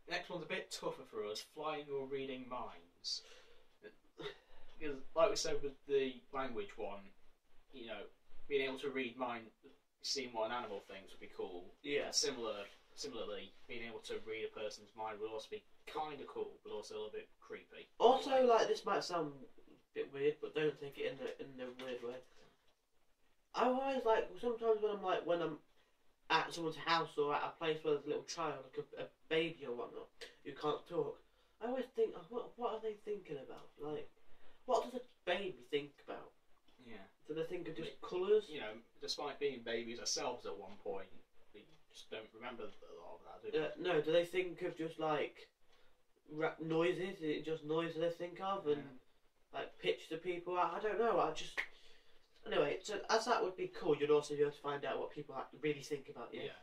Next one's a bit tougher for us: flying or reading minds. Because, like we said with the language one, you know, being able to read mind, seeing what an animal thinks would be cool. Yeah. Similarly, being able to read a person's mind would also be kind of cool, but also a little bit creepy. Also, like, this might sound a bit weird, but don't take it in a weird way. I always like, sometimes when I'm at someone's house or at a place where there's a little child, like a baby or whatnot, who can't talk, I always think, what are they thinking about? Like, what does a baby think about? Yeah. Do they think of just colours? You know, despite being babies ourselves at one point, we just don't remember a lot of that, do we? No, do they think of just like noises? Is it just noises they think of and like pitch to people? I don't know. Anyway. So as that would be cool, you'd also be able to find out what people really think about you. Yeah.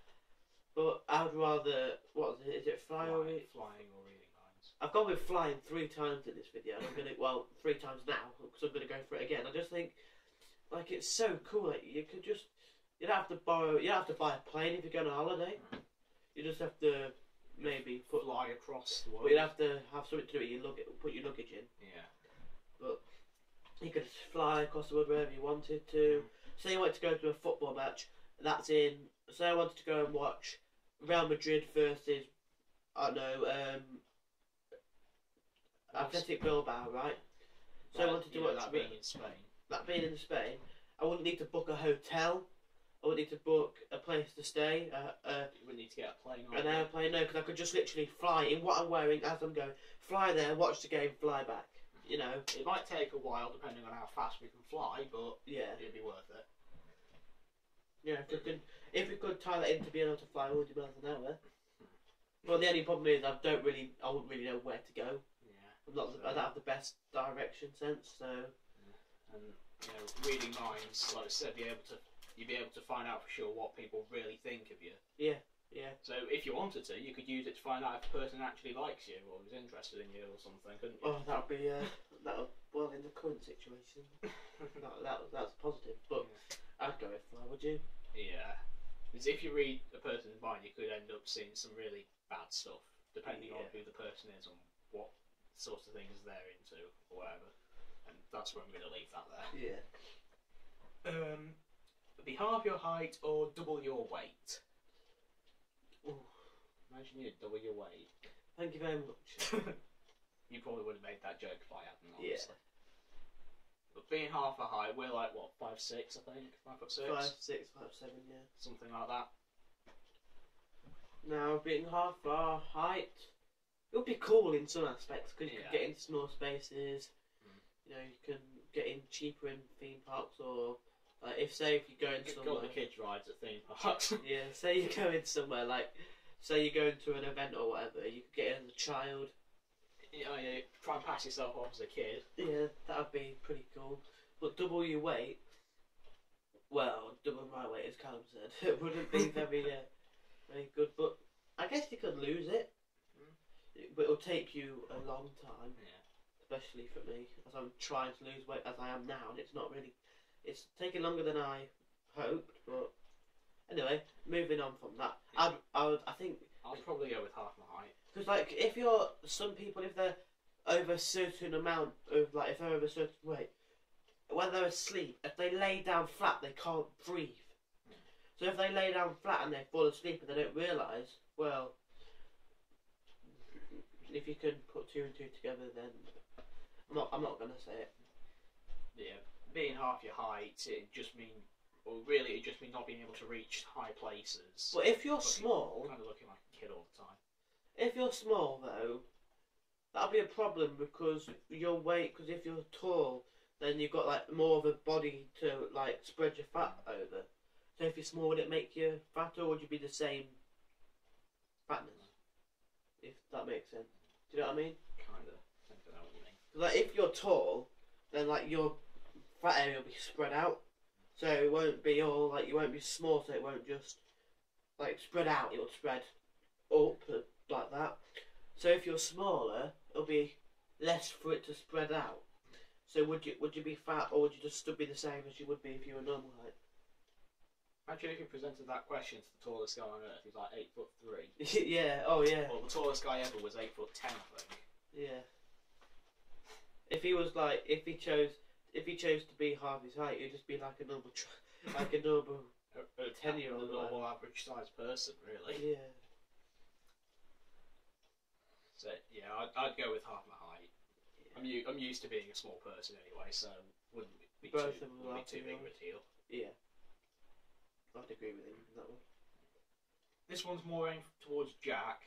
But I would rather, what is it? Is it flying or reading minds? I've gone with flying 3 times in this video. And I'm gonna 3 times now because I'm gonna go for it again. I just think like it's so cool. Like you could just you don't have to buy a plane if you're going on holiday. You just have to maybe fly across the world. But you'd have to have something to do with your luggage, put your luggage in. Yeah. But you could fly across the world wherever you wanted to. Say you wanted to go to a football match, that's in. Say I wanted to go and watch Real Madrid versus, I don't know, Athletic Bilbao, right? So I wanted to watch that being in Spain. That being in Spain, I wouldn't need to book a hotel. I wouldn't need to book a place to stay. You wouldn't need to get a plane. An airplane, no, because I could just literally fly in what I'm wearing as I'm going. Fly there, watch the game, fly back. You know, it might take a while depending on how fast we can fly, but yeah, it'd be worth it. Yeah, if we could tie that into being able to fly 100 miles an hour. Well, the only problem is I wouldn't really know where to go. Yeah. I don't have the best direction sense, so. And you know, reading minds, like I said, you'd be able to find out for sure what people really think of you. Yeah, yeah. So if you wanted to, you could use it to find out if a person actually likes you or is interested in you or something, couldn't you? Oh, that'd be well in the current situation. that's positive, but yeah. I'd go with fly. Would you? Yeah. Because if you read a person's mind, you could end up seeing some really bad stuff, depending on who the person is and what sorts of things they're into or whatever. And that's where I'm going to leave that there. Yeah. Be half your height or double your weight. Ooh. Imagine you double your weight. Thank you very much. You probably would have made that joke if I hadn't, honestly. Yeah. But being half a height, we're like what, 5'6", I think, 5'6". 5'6", 5'7", yeah. Something like that. Now, being half our height, it would be cool in some aspects because you could get into small spaces. You know, you can get in cheaper in theme parks, or if you go in somewhere. Got the kids' rides at theme parks. Yeah, say you go in somewhere say you go into an event or whatever, you could get in as a child. Yeah, try and pass yourself off as a kid. Yeah, that would be pretty cool. But double your weight, well, double my weight, as Callum said, it wouldn't be very good. But I guess you could lose it. But it'll take you a long time. Yeah. Especially for me, as I'm trying to lose weight as I am now, and it's taking longer than I hoped. But anyway, moving on from that, yeah. I think I'd probably go with half my height. Because if some people, if they're over a certain amount of if they're over a certain weight, when they're asleep, if they lay down flat, they can't breathe. So if they lay down flat and they fall asleep and they don't realise, well, if you can put 2 and 2 together, then I'm not going to say it. Yeah, being half your height, it just mean not being able to reach high places. But if you're small, kind of looking like a kid all the time. If you're small though, that'll be a problem because your weight. Because if you're tall, then you've got more of a body to spread your fat over. So if you're small, would it make you fatter, or would you be the same fatness? If that makes sense. Do you know what I mean? Kind of. I don't know what you mean. Because if you're tall, then your fat area will be spread out, so it won't be all you won't be small, so it won't just spread out. It'll spread up like that. So if you're smaller, it'll be less for it to spread out. So would you be fat, or would you just still be the same as you would be if you were normal height? Actually, if you presented that question to the tallest guy on earth, he's like 8'3". Yeah. Oh yeah. Well, the tallest guy ever was 8'10", I think. Yeah. If he was like, if he chose to be half his height, he'd just be like a normal, like a normal A 10-year-old, a normal average sized person, really. Yeah. So yeah, I'd go with half my height. Yeah. I'm used to being a small person anyway, so wouldn't be Both too, of them wouldn't are be too big too of a deal. Yeah. I'd agree with him on that one. This one's more aimed towards Jack.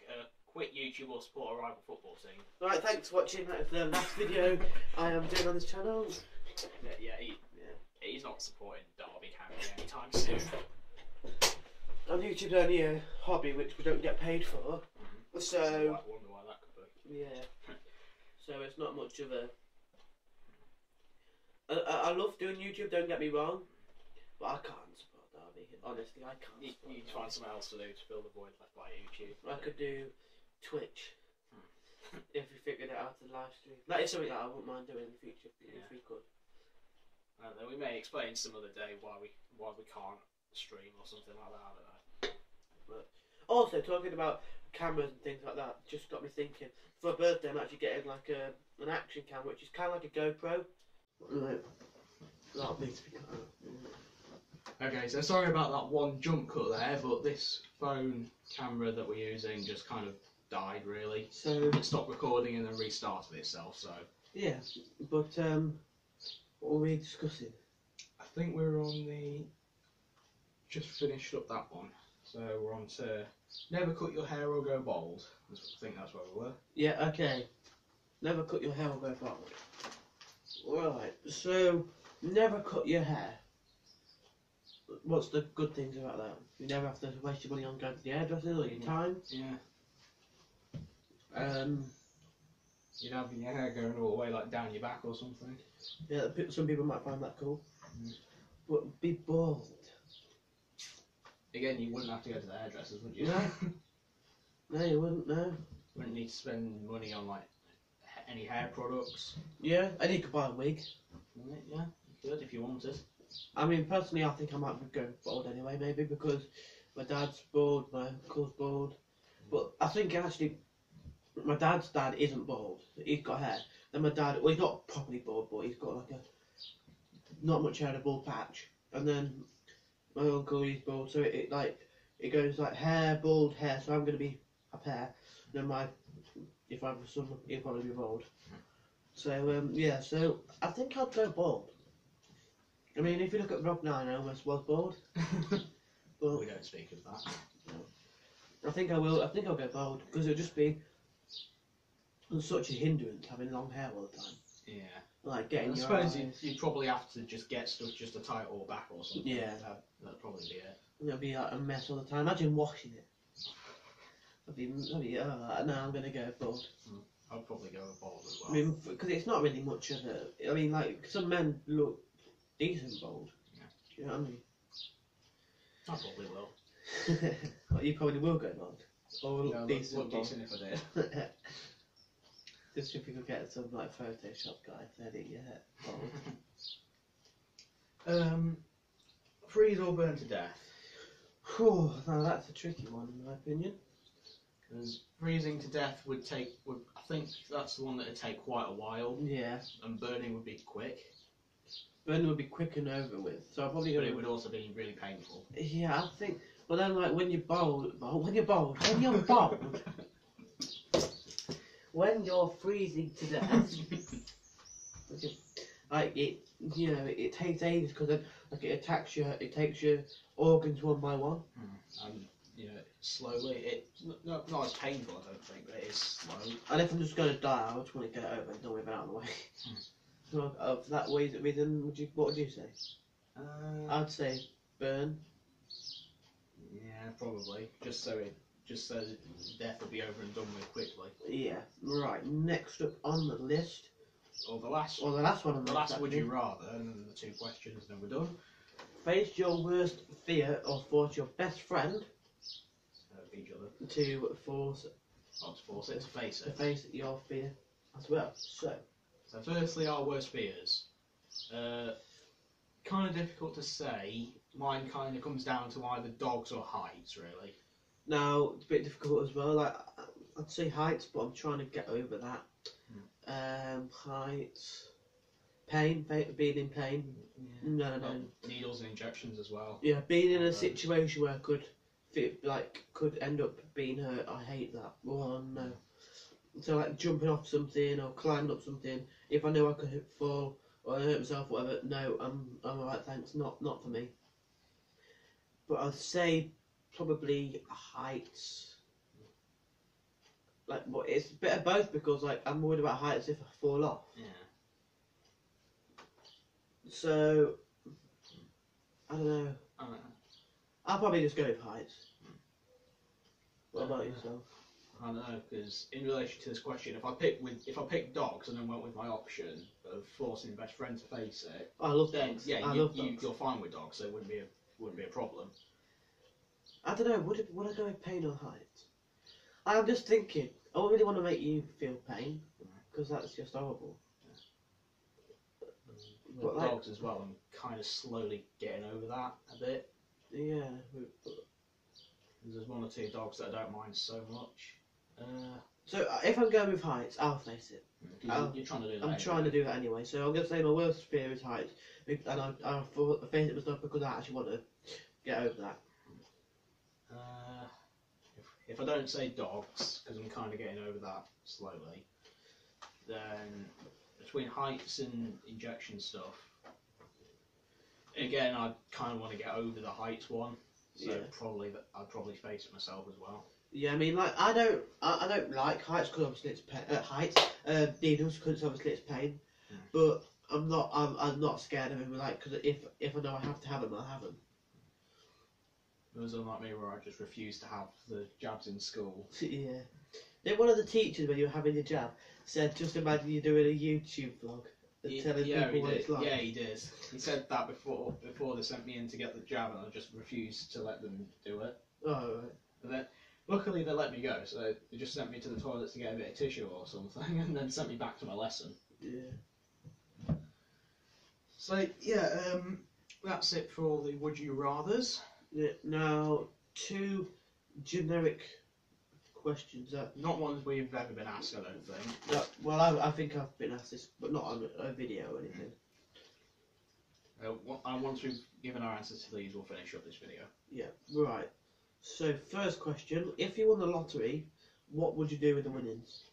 Quit YouTube or support a rival football team. Right, thanks for watching. That was the last video I am doing on this channel. He's not supporting Derby County anytime soon. On YouTube, only a hobby which we don't get paid for. So I wonder why that could be. yeah. So it's not much of a. I love doing YouTube. Don't get me wrong, but I can't support Derby. Honestly, I can't. You need to find something else to do to fill the void left by YouTube. I could do Twitch if we figured it out to live stream. That is something that I wouldn't mind doing in the future if we could. Then we may explain some other day why we can't stream or something like that. I don't know. But also talking about cameras and things like that just got me thinking. For a birthday, I'm actually getting like an action cam, which is kind of like a GoPro. Right. That needs to be cut out. Okay, so sorry about that one jump cut there, but this phone camera that we're using just kind of died, really. So it stopped recording and then restarted itself. So yeah, but what were we discussing? I think we're on the just finished up that one. So we're on to never cut your hair or go bald. I think that's where we were. Yeah. Okay. Never cut your hair or go bald. Right. So never cut your hair. What's the good things about that? You never have to waste your money on going to the hairdresser or your time. Yeah. Um. You'd have your hair going all the way like down your back or something. Yeah. Some people might find that cool. Mm. But be bald. Again, you wouldn't have to go to the hairdressers, would you? No. No, you wouldn't. No. Wouldn't need to spend money on like any hair products. Yeah, and you could buy a wig. Yeah, you could if you wanted. I mean, personally, I think I might be going bald anyway, maybe because my dad's bald, my uncle's bald. But I think actually, my dad's dad isn't bald. He's got hair. Then my dad, well, he's not properly bald, but he's got like not much hair, a bald patch. And then my uncle, he's bald, so it goes like hair, bald, hair. So I'm gonna be up hair. Then if I have a son, he'll probably be bald. So yeah, so I think I'd go bald. I mean, if you look at Rob now, I almost was bald. But We don't speak of that. I think I will. I think I'll go bald because it'll just be such a hindrance having long hair all the time. Yeah. Like getting I your suppose eyes. you'd probably have to just get stuff just to tie it all back or something. Yeah. That'd probably be it. It'll be like a mess all the time. Imagine washing it. No, I'm gonna go bald. I'd probably go with bald as well. I mean, because it's not really much of a. I mean, like some men look decent bald. Yeah. Do you know what I mean? I probably will. Well, you probably will go bald. Or look decent look bald. decent if I did. Just if you could get some like Photoshop guy to edit your hair bald. Freeze or burn to death. Whew, now that's a tricky one in my opinion. Because freezing to death I think that's the one that would take quite a while, Yeah. and burning would be quick, Burning would be quick and over with. So I'll probably go. but it would also be really painful. Yeah, I think. Well, then, like when you're bald, when you're freezing to death, like it, you know, it takes ages because then, like it takes your organs one by one. And slowly. It's not as painful, I don't think, but it is slow. And if I'm just gonna die, I just want to get it over and done with it out of the way. So, for that reason, what would you say? I'd say burn. Yeah, probably. Just so death will be over and done with quickly. Yeah. Right. Next up on the list. Or the last. Or the last one on the list. list. Would you rather, and then the two questions, and then we're done. Face your worst fear or force your best friend Each other. to force Not to force it, to face to it. face your fear as well. So, So firstly, our worst fears. Kind of difficult to say. Mine kind of comes down to either dogs or heights, really. Now, it's a bit difficult as well. Like, I'd say heights, but I'm trying to get over that. Heights. Being in pain. Yeah. No. Well, needles and injections as well. Yeah, being in a situation where I could end up being hurt, I hate that. Oh no. So like jumping off something or climbing up something, if I know I could fall or hurt myself, whatever, no, I'm alright, thanks, not for me. But I'd say probably heights. Like, but it's a bit of both because like I'm worried about heights if I fall off. Yeah. So I don't know. I'll probably just go with heights. What about yourself? I don't know, because in relation to this question, if I pick dogs and then went with my option of forcing the best friend to face it, I love then dogs. yeah, I love dogs. you're fine with dogs, so it wouldn't be a problem. I don't know. Would I go with pain or heights? I'm just thinking. I don't really want to make you feel pain because that's just horrible. With But dogs as well, I'm kind of slowly getting over that a bit. Yeah. There's one or two dogs that I don't mind so much. So if I'm going with heights, I'll face it. You're trying to do that. I'm trying to do that anyway. So I'm gonna say my worst fear is heights, and I face it myself because I actually want to get over that. If I don't say dogs, because I'm kind of getting over that slowly, then between heights and injection stuff, again, I kind of want to get over the heights one, so Yeah. I'd probably face it myself as well. Yeah, I mean, like I don't like heights because obviously it's needles because obviously it's pain, but I'm not scared of them. Like, because if I know I have to have them, I'll have them. It was unlike me where I just refused to have the jabs in school. Yeah. Then one of the teachers, when you were having your jab, said, "Just imagine you're doing a YouTube vlog and telling people what it's like." Yeah, he did. He said that before they sent me in to get the jab, and I just refused to let them do it. Oh, right. And then, luckily, they let me go, so they just sent me to the toilet to get a bit of tissue or something, and then sent me back to my lesson. Yeah. So yeah, that's it for all the would you rathers. Yeah. Now, 2 generic questions that. Not ones we've ever been asked, I don't think. Well, I think I've been asked this, but not on a video or anything. Once we've given our answers to these, we'll finish up this video. Yeah. Right. So, first question: if you won the lottery, what would you do with the winnings?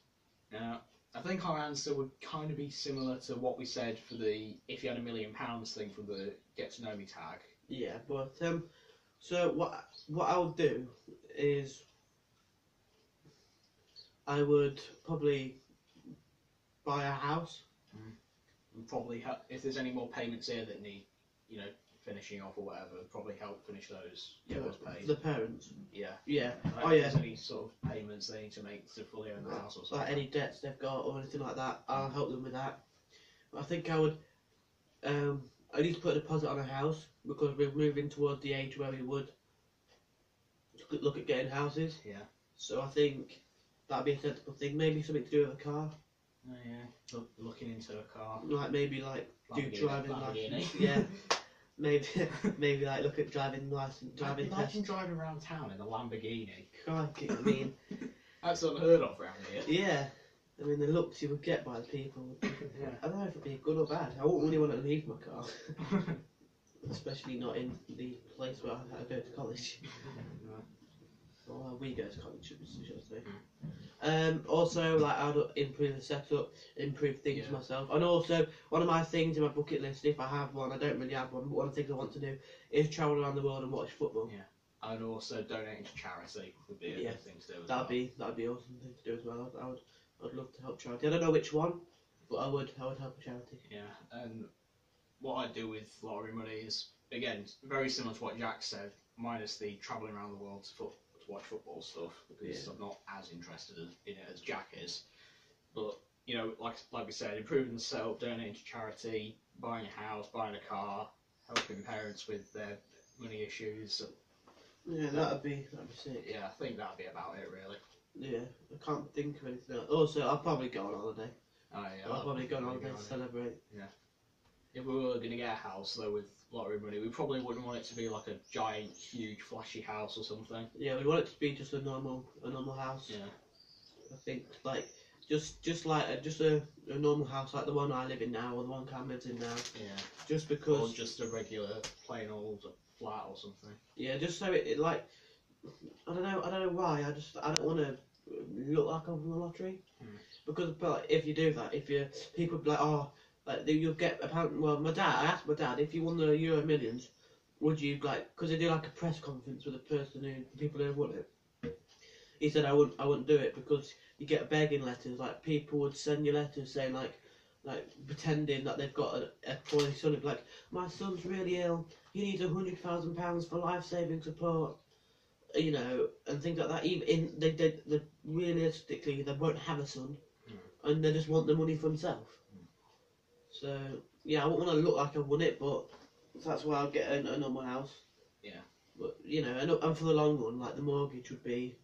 Now, I think our answer would kind of be similar to what we said for the if you had £1 million thing from the Get to Know Me tag. Yeah, but so what I would do is I would probably buy a house. And probably if there's any more payments here that need, finishing off or whatever, probably help finish those. Get those paid. The parents. Yeah. Yeah. If there's any sort of payments they need to make to fully own the house or something. Like any debts they've got or anything like that, I'll help them with that. I think I would at least put a deposit on a house because we're moving towards the age where we would look at getting houses. Yeah. So I think that'd be a sensible thing. Maybe something to do with a car. Oh yeah. Looking into a car. Like maybe like do driving license. Lamborghini. Yeah. Maybe like look at driving license, driving test. Imagine driving around town in a Lamborghini. Crikey, I mean, that's unheard of around here. yeah. I mean, the looks you would get by the people. Yeah. I don't know if it'd be good or bad. I wouldn't really want to leave my car, especially not in the place where I go to college. Or we go to college, should I say. Also, like, I'd improve the setup, improve things myself. And also, one of my things in my bucket list, if I have one, I don't really have one, but one of the things I want to do is travel around the world and watch football. Yeah. I'd also donate to charity would be a good thing to do as that'd be awesome thing to do as well. I'd love to help charity. I don't know which one, but I would help a charity. Yeah, and what I do with lottery money is, again, very similar to what Jack said, minus the travelling around the world to watch football stuff, because I'm not as interested in it as Jack is. But, like we said, improving the setup, donating to charity, buying a house, buying a car, helping parents with their money issues. Yeah, that'd be sick. Yeah, I think that'd be about it, really. Yeah, I can't think of anything else. Also, I'll probably go on holiday. Oh, yeah. I'll probably go on holiday to celebrate. If we were going to get a house, though, with lottery money, we probably wouldn't want it to be like a giant, huge, flashy house or something. Yeah, we want it to be just a normal house. Yeah. I think like just a normal house like the one I live in now or the one Cam lives in now. Yeah. Just because. Or just a regular, plain old flat or something. Yeah, just so it like I don't know why. I don't want to look like I'm from the lottery because but if you do that, people be like like you'll get apparently. Well, I asked my dad if you won the Euro Millions, would you like because they do like a press conference with the people who won it. He said I wouldn't do it because you get begging letters. Like people would send you letters saying like pretending that they've got a poor son. Like my son's really ill. He needs £100,000 for life-saving support. You know, and things like that. Even they realistically they won't have a son, and they just want the money for themselves. So yeah, I wouldn't want to look like I won it, but that's why I'll get a normal house. Yeah. But you know, and for the long run, like the mortgage would be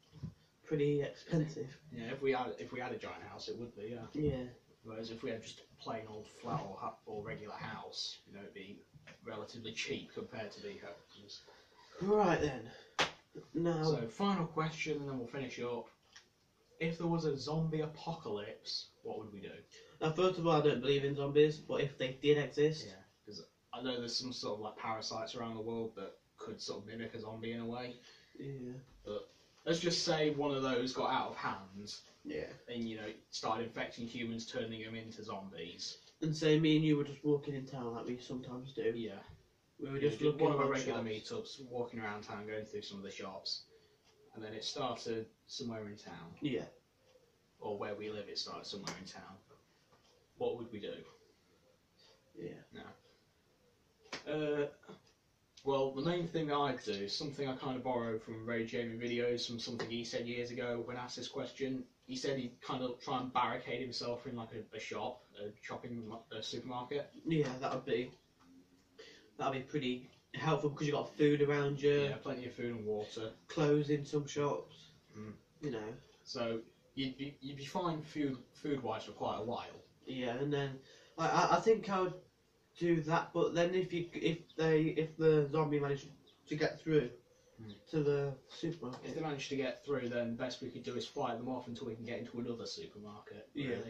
pretty expensive. Yeah, if we had a giant house, it would be. Yeah. Yeah. Whereas if we had just a plain old flat or regular house, you know, it'd be relatively cheap compared to the houses. Right then. Now. So final question, and then we'll finish up. If there was a zombie apocalypse, what would we do? Now, first of all, I don't believe in zombies, but if they did exist, Yeah, because I know there's some sort of like parasites around the world that could sort of mimic a zombie in a way. yeah, But let's just say one of those got out of hand, yeah, and you know started infecting humans, turning them into zombies. and say me and you were just walking in town like we sometimes do. Yeah, We were just looking one of our around regular shops. meetups, walking around town, going through some of the shops, and then it started somewhere in town, Yeah. or where we live. It started somewhere in town. What would we do? Yeah. Well, the main thing I'd do is something I kind of borrowed from Ray Jamie videos, from something he said years ago when asked this question. He said he'd kind of try and barricade himself in like a shop, a supermarket. Yeah, that'd be pretty helpful because you got food around you. Yeah, plenty of food and water. Clothes in some shops. Mm. You know. So you'd be fine food wise for quite a while. Yeah, and then I think I would do that, but then if the zombie managed to get through to the supermarket, If they manage to get through, then the best we could do is fight them off until we can get into another supermarket. Really. Yeah.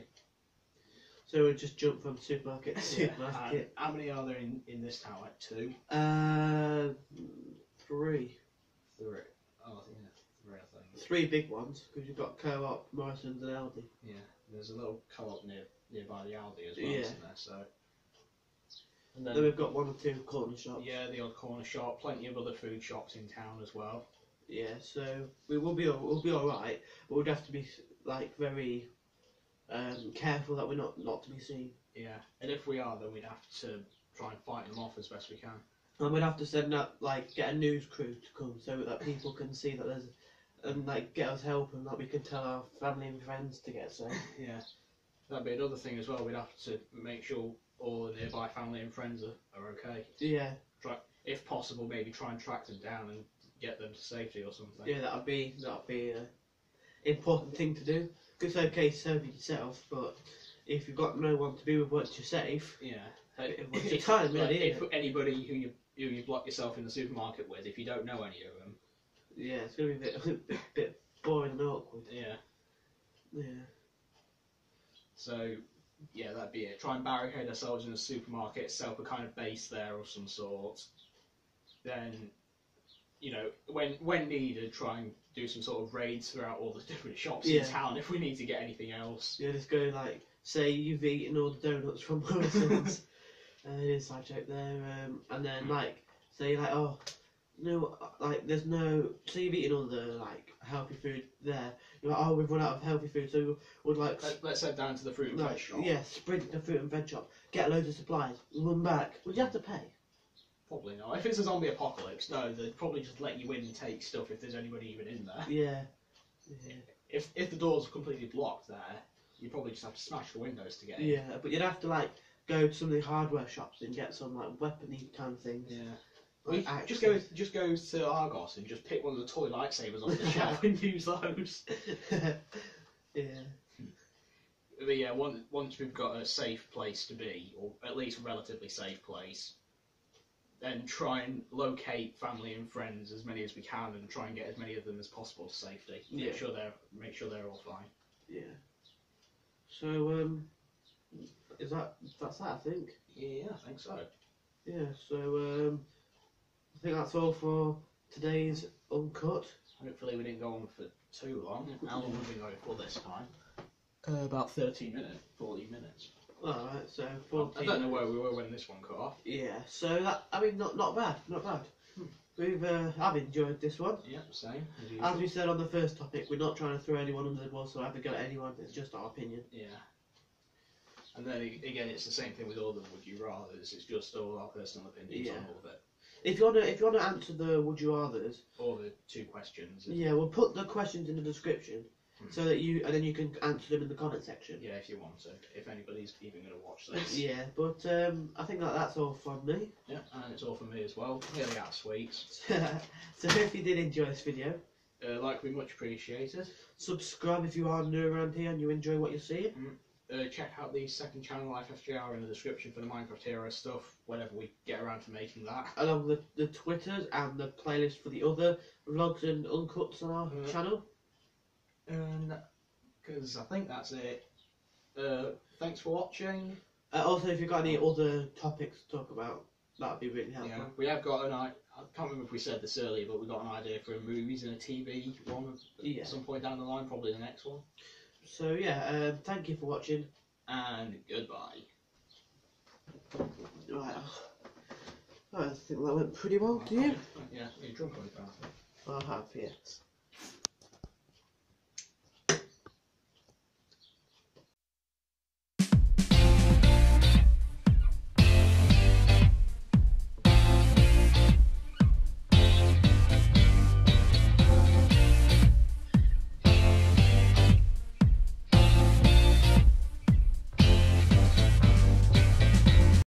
So we'd just jump from supermarket to supermarket. How many are there in this town? Like 2? 3. 3. Oh, I think 3. I think. 3 big ones because you've got Co-op, Morrison's, and Aldi. Yeah. There's a little co-op nearby the Aldi as well, Yeah. isn't there? So. And Then we've got 1 or 2 corner shops. Yeah, the odd corner shop. Plenty of other food shops in town as well. Yeah, so we'll be all right, but we'd have to be like very careful that we're not to be seen. Yeah, and if we are, then we'd have to try and fight them off as best we can. And we'd have to send out get a news crew to come so that people can see that there's and get us help and that we can tell our family and friends to get safe. Yeah, that'd be another thing as well. We'd have to make sure all the nearby family and friends are okay. Yeah. If possible, maybe try and track them down and get them to safety or something. Yeah, that'd be an important thing to do. It's okay to save yourself, but if you've got no one to be with once you're safe, yeah, what's your time, really? If anybody who you've locked yourself in the supermarket with, if you don't know any of them, yeah, it's gonna be a bit boring and awkward. Yeah. Yeah. So, yeah, that'd be it. Try and barricade ourselves in a supermarket, set up a kind of base there of some sort. Then, you know, when needed, try and do some sort of raids throughout all the different shops in town if we need to get anything else. Yeah, just go say you've eaten all the donuts from Morrison's, inside joke there, and then say oh, no, there's no. Say you've eaten all the healthy food there. You're like, oh, we've run out of healthy food, so we'd let's head down to the fruit and veg shop. Yeah, sprint to the fruit and veg shop, get loads of supplies, run back. Would you have to pay? Probably not. If it's a zombie apocalypse, no, they'd probably just let you in and take stuff if there's anybody even in there. Yeah. If the door's completely blocked there, you probably just have to smash the windows to get in. Yeah, but you'd have to go to some of the hardware shops and get some weapony kind of things. Yeah. Well, just go to Argos and just pick one of the toy lightsabers off the shelf and use those. Yeah. But yeah, once we've got a safe place to be, or at least a relatively safe place, then try and locate family and friends as many as we can, and try and get as many of them as possible to safety. Make sure they're all fine. Yeah. So that's that, I think. Yeah, I think so. Yeah. So I think that's all for today's Uncut. Hopefully we didn't go on for too long. How long have we been going for this time? About 30 minutes, 40 minutes. Alright, so 14. I don't know where we were when this one cut off. Yeah, so that, I mean, not bad. I've enjoyed this one. Yeah, same. As we said on the first topic, we're not trying to throw anyone under the bus or have a go at anyone. It's just our opinion. Yeah. And then again, it's the same thing with all the would you rather's. It's just all our personal opinions on all of it. If you wanna answer the would you rather's, or the 2 questions. Yeah, we'll put the questions in the description so that you can answer them in the comment section. Yeah, if you want to. If anybody's even going to watch this. Yeah, but I think that's all from me. Yeah, and it's all from me as well. Nearly out of sweets. So if you did enjoy this video, like, we much appreciated. Subscribe if you are new around here and you enjoy what you're seeing. Check out the second channel, Fluently, in the description for the Minecraft Hero stuff, whenever we get around to making that. Along with the Twitters and the playlist for the other vlogs and uncuts on our channel. And, because I think that's it. Thanks for watching. Also, if you've got any other topics to talk about, that would be really helpful. Yeah, we have got I can't remember if we said this earlier, but we've got an idea for a movies and a TV one at some point down the line, probably the next one. So yeah, thank you for watching. And goodbye. Right. I think that went pretty well, do you? Yeah, you're drunk on your I have, yes.